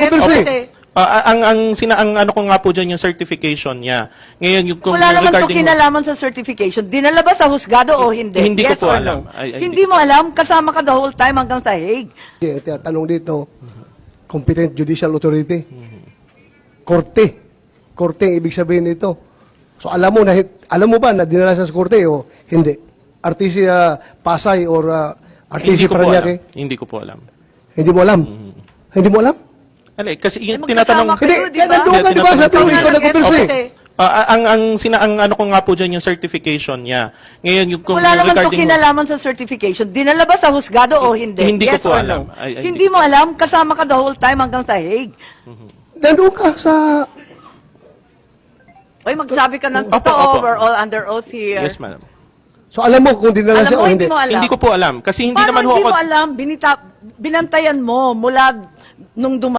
nag-converse eh. Okay. Ang ano ko nga po dyan yung certification niya. Ngayon yung kung Wala naman to regarding- kinalaman sa certification. Dinala ba sa husgado o hindi? Hindi ko Yes po or alam. no? Ay, Hindi mo alam? Kasama ka the whole time hanggang sa Hague. Tanong dito, competent judicial authority. Korte. Korte ang ibig sabihin nito. So alam mo ba na dinala sa korte o hindi? RTC Pasay or RTC Hindi ko po alam. Paranaque? Hindi ko po alam. Hindi mo alam? Hindi mo alam? Kasi yung magkasama tinatanong... kayo, Hindi, di ba? nandun ka, di ba? Sabi mo, ikaw nag-converse eh. Okay. ang ano ko nga po dyan yung certification niya. Ngayon yung kung Wala naman to regarding... kinalaman sa certification. Dinala ba sa husgado o hindi? Hindi ko Yes po or alam. no? Ay, Hindi mo alam? Kasama ka the whole time hanggang sa Hague. Nandun ka sa... Oy, magsabi ka ng Opo, totoo. opo. We're all under oath here. Yes, madam. So alam mo kung dinala Alam siya mo, o hindi? hindi mo alam. Hindi ko po alam. Kasi hindi Paano naman ho hindi ako... mo alam? Binantayan mo mula nung